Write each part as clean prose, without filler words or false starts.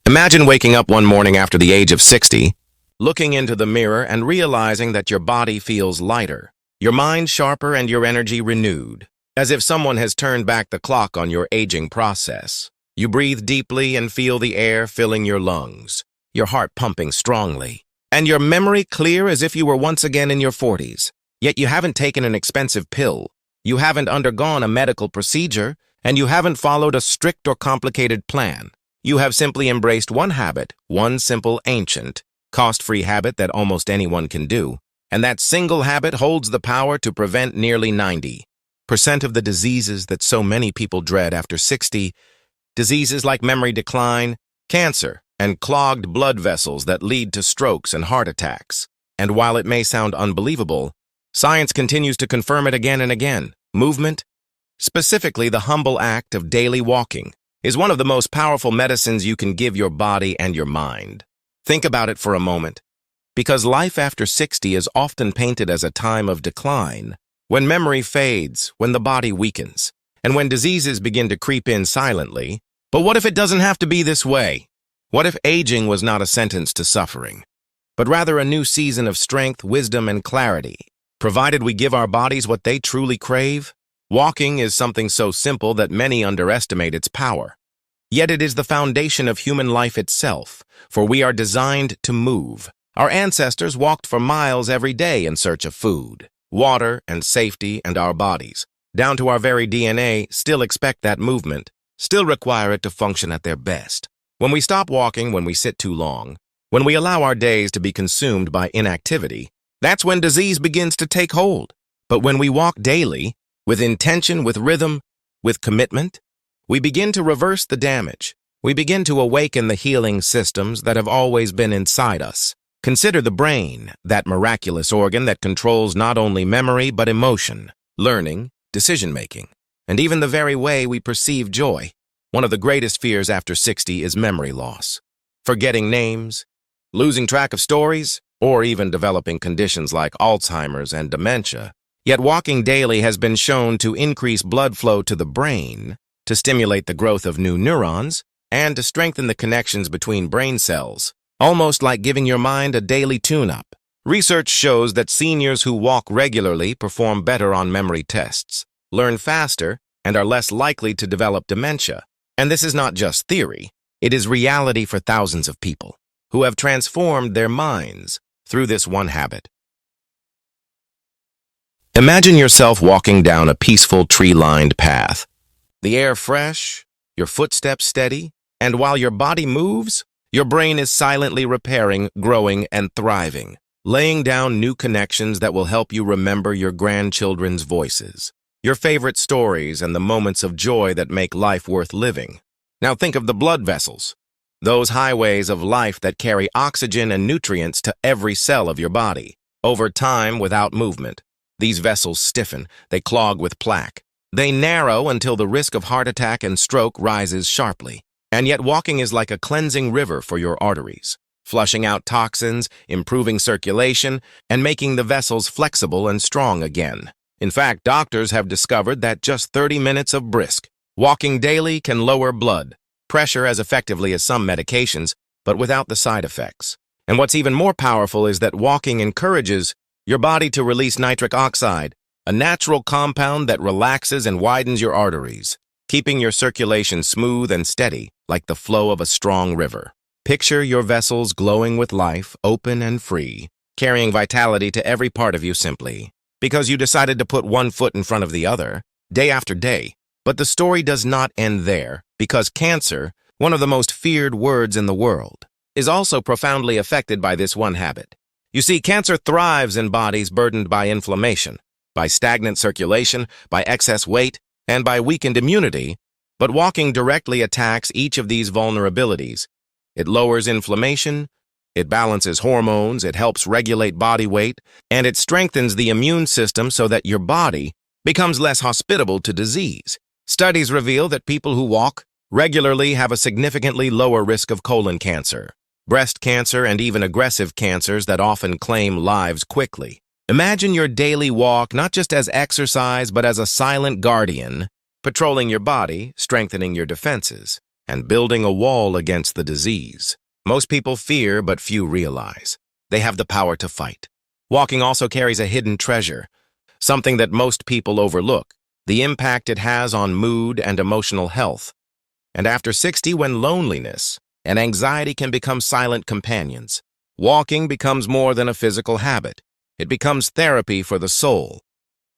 Imagine waking up one morning after the age of 60, looking into the mirror and realizing that your body feels lighter, your mind sharper, and your energy renewed, as if someone has turned back the clock on your aging process. You breathe deeply and feel the air filling your lungs, your heart pumping strongly, and your memory clear as if you were once again in your 40s. Yet you haven't taken an expensive pill, you haven't undergone a medical procedure, and you haven't followed a strict or complicated plan. You have simply embraced one habit, one simple, ancient, cost-free habit that almost anyone can do, and that single habit holds the power to prevent nearly 90% of the diseases that so many people dread after 60, diseases like memory decline, cancer, and clogged blood vessels that lead to strokes and heart attacks. And while it may sound unbelievable, science continues to confirm it again and again. Movement, specifically the humble act of daily walking, is one of the most powerful medicines you can give your body and your mind. Think about it for a moment. Because life after 60 is often painted as a time of decline, when memory fades, when the body weakens, and when diseases begin to creep in silently. But what if it doesn't have to be this way? What if aging was not a sentence to suffering, but rather a new season of strength, wisdom, and clarity, provided we give our bodies what they truly crave? Walking is something so simple that many underestimate its power. Yet it is the foundation of human life itself, for we are designed to move. Our ancestors walked for miles every day in search of food, water, and safety, and our bodies, down to our very DNA, still expect that movement, still require it to function at their best. When we stop walking, when we sit too long, when we allow our days to be consumed by inactivity, that's when disease begins to take hold. But when we walk daily, with intention, with rhythm, with commitment, we begin to reverse the damage. We begin to awaken the healing systems that have always been inside us. Consider the brain, that miraculous organ that controls not only memory but emotion, learning, decision-making, and even the very way we perceive joy. One of the greatest fears after 60 is memory loss. Forgetting names, losing track of stories, or even developing conditions like Alzheimer's and dementia. Yet walking daily has been shown to increase blood flow to the brain, to stimulate the growth of new neurons, and to strengthen the connections between brain cells, almost like giving your mind a daily tune-up. Research shows that seniors who walk regularly perform better on memory tests, learn faster, and are less likely to develop dementia. And this is not just theory, it is reality for thousands of people who have transformed their minds through this one habit. Imagine yourself walking down a peaceful tree-lined path. The air fresh, your footsteps steady, and while your body moves, your brain is silently repairing, growing, and thriving, laying down new connections that will help you remember your grandchildren's voices, your favorite stories, and the moments of joy that make life worth living. Now think of the blood vessels, those highways of life that carry oxygen and nutrients to every cell of your body. Over time, without movement, these vessels stiffen, they clog with plaque. They narrow until the risk of heart attack and stroke rises sharply. And yet walking is like a cleansing river for your arteries, flushing out toxins, improving circulation, and making the vessels flexible and strong again. In fact, doctors have discovered that just 30 minutes of brisk walking daily can lower blood pressure as effectively as some medications, but without the side effects. And what's even more powerful is that walking encourages your body to release nitric oxide, a natural compound that relaxes and widens your arteries, keeping your circulation smooth and steady like the flow of a strong river. Picture your vessels glowing with life, open and free, carrying vitality to every part of you simply because you decided to put one foot in front of the other, day after day. But the story does not end there, because cancer, one of the most feared words in the world, is also profoundly affected by this one habit. You see, cancer thrives in bodies burdened by inflammation, by stagnant circulation, by excess weight, and by weakened immunity, but walking directly attacks each of these vulnerabilities. It lowers inflammation, it balances hormones, it helps regulate body weight, and it strengthens the immune system so that your body becomes less hospitable to disease. Studies reveal that people who walk regularly have a significantly lower risk of colon cancer, breast cancer, and even aggressive cancers that often claim lives quickly. Imagine your daily walk not just as exercise, but as a silent guardian, patrolling your body, strengthening your defenses, and building a wall against the disease. Most people fear, but few realize. They have the power to fight. Walking also carries a hidden treasure, something that most people overlook, the impact it has on mood and emotional health. And after 60, when loneliness and anxiety can become silent companions, walking becomes more than a physical habit. It becomes therapy for the soul.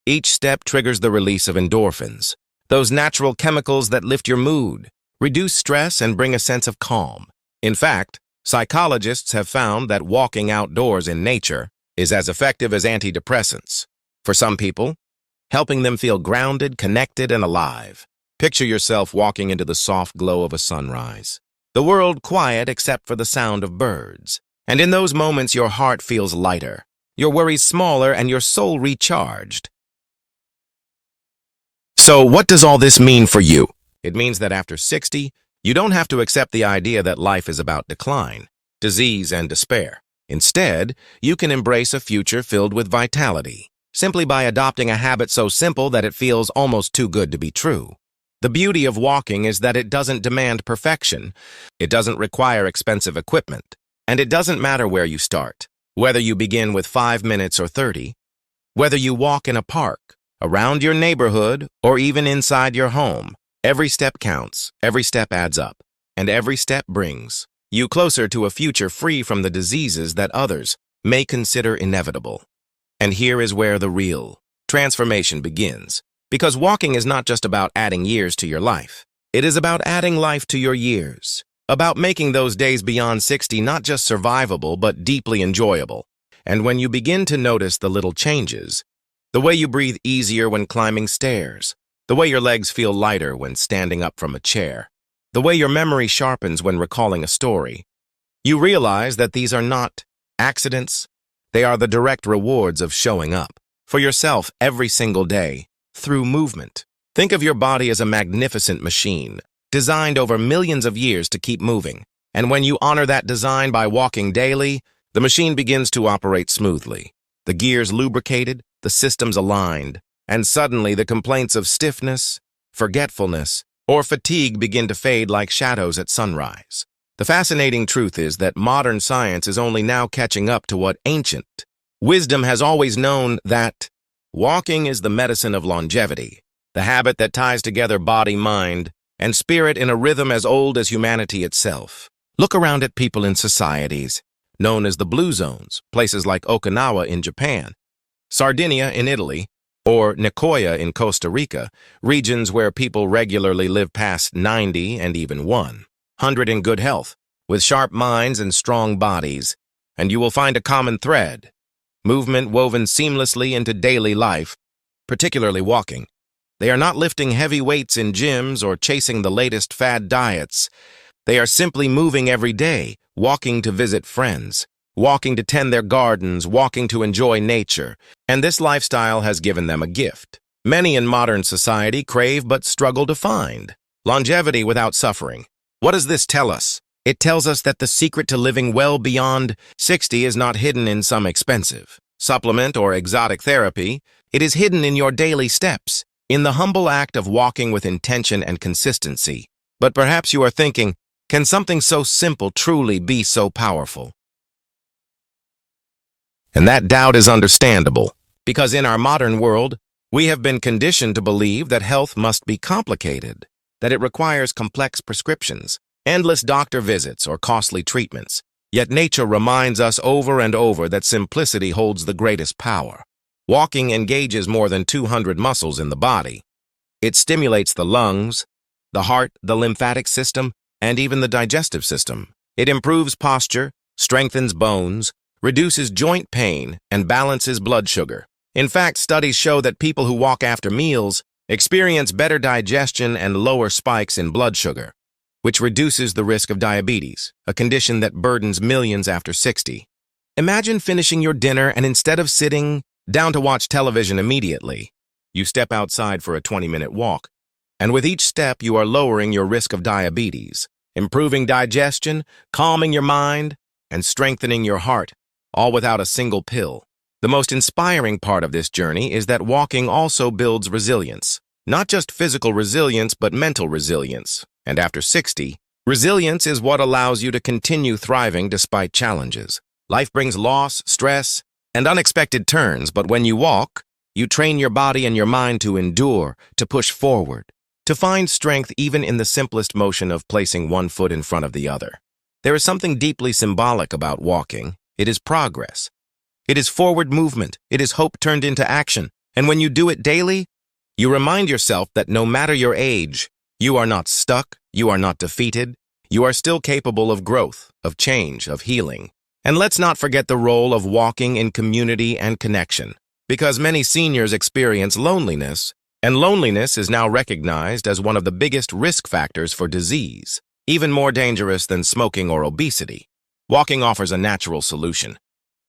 Each step triggers the release of endorphins, those natural chemicals that lift your mood, reduce stress, and bring a sense of calm. In fact, psychologists have found that walking outdoors in nature is as effective as antidepressants. For some people, helping them feel grounded, connected, and alive. Picture yourself walking into the soft glow of a sunrise. The world quiet except for the sound of birds. And in those moments, your heart feels lighter, your worries smaller, and your soul recharged. So, what does all this mean for you? It means that after 60, you don't have to accept the idea that life is about decline, disease, and despair. Instead, you can embrace a future filled with vitality, simply by adopting a habit so simple that it feels almost too good to be true. The beauty of walking is that it doesn't demand perfection, it doesn't require expensive equipment, and it doesn't matter where you start. Whether you begin with 5 minutes or 30, whether you walk in a park, around your neighborhood, or even inside your home, every step counts, every step adds up, and every step brings you closer to a future free from the diseases that others may consider inevitable. And here is where the real transformation begins. Because walking is not just about adding years to your life. It is about adding life to your years. About making those days beyond 60 not just survivable, but deeply enjoyable. And when you begin to notice the little changes, the way you breathe easier when climbing stairs, the way your legs feel lighter when standing up from a chair, the way your memory sharpens when recalling a story, you realize that these are not accidents. They are the direct rewards of showing up for yourself every single day through movement. Think of your body as a magnificent machine, designed over millions of years to keep moving. And when you honor that design by walking daily, the machine begins to operate smoothly. The gears lubricated, the systems aligned, and suddenly the complaints of stiffness, forgetfulness, or fatigue begin to fade like shadows at sunrise. The fascinating truth is that modern science is only now catching up to what ancient wisdom has always known, that walking is the medicine of longevity, the habit that ties together body, mind, and spirit in a rhythm as old as humanity itself. Look around at people in societies known as the blue zones, places like Okinawa in Japan, Sardinia in Italy, or Nicoya in Costa Rica, regions where people regularly live past 90 and even 100 in good health, with sharp minds and strong bodies. And you will find a common thread: movement woven seamlessly into daily life, particularly walking. They are not lifting heavy weights in gyms or chasing the latest fad diets. They are simply moving every day, walking to visit friends, walking to tend their gardens, walking to enjoy nature. And this lifestyle has given them a gift many in modern society crave but struggle to find: longevity without suffering. What does this tell us? It tells us that the secret to living well beyond 60 is not hidden in some expensive supplement or exotic therapy. It is hidden in your daily steps, in the humble act of walking with intention and consistency. But perhaps you are thinking, can something so simple truly be so powerful? And that doubt is understandable, because in our modern world, we have been conditioned to believe that health must be complicated, that it requires complex prescriptions, endless doctor visits, or costly treatments. Yet nature reminds us over and over that simplicity holds the greatest power. Walking engages more than 200 muscles in the body. It stimulates the lungs, the heart, the lymphatic system, and even the digestive system. It improves posture, strengthens bones, reduces joint pain, and balances blood sugar. In fact, studies show that people who walk after meals experience better digestion and lower spikes in blood sugar, which reduces the risk of diabetes, a condition that burdens millions after 60. Imagine finishing your dinner and instead of sitting down to watch television immediately, you step outside for a 20-minute walk. And with each step, you are lowering your risk of diabetes, improving digestion, calming your mind, and strengthening your heart, all without a single pill. The most inspiring part of this journey is that walking also builds resilience. Not just physical resilience, but mental resilience. And after 60, resilience is what allows you to continue thriving despite challenges. Life brings loss, stress, and unexpected turns, but when you walk, you train your body and your mind to endure, to push forward, to find strength even in the simplest motion of placing one foot in front of the other. There is something deeply symbolic about walking. It is progress. It is forward movement. It is hope turned into action. And when you do it daily, you remind yourself that no matter your age, you are not stuck, you are not defeated, you are still capable of growth, of change, of healing. And let's not forget the role of walking in community and connection, because many seniors experience loneliness, and loneliness is now recognized as one of the biggest risk factors for disease, even more dangerous than smoking or obesity. Walking offers a natural solution,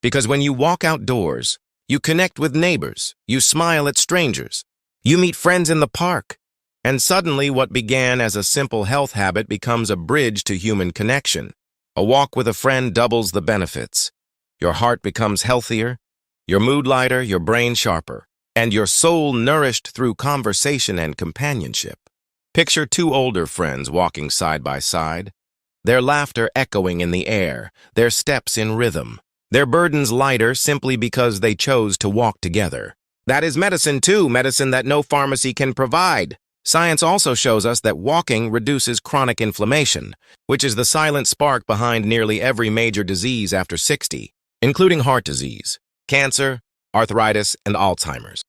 because when you walk outdoors, you connect with neighbors, you smile at strangers, you meet friends in the park, and suddenly what began as a simple health habit becomes a bridge to human connection. A walk with a friend doubles the benefits. Your heart becomes healthier, your mood lighter, your brain sharper, and your soul nourished through conversation and companionship. Picture two older friends walking side by side, their laughter echoing in the air, their steps in rhythm, their burdens lighter simply because they chose to walk together. That is medicine too, medicine that no pharmacy can provide. Science also shows us that walking reduces chronic inflammation, which is the silent spark behind nearly every major disease after 60, including heart disease, cancer, arthritis, and Alzheimer's.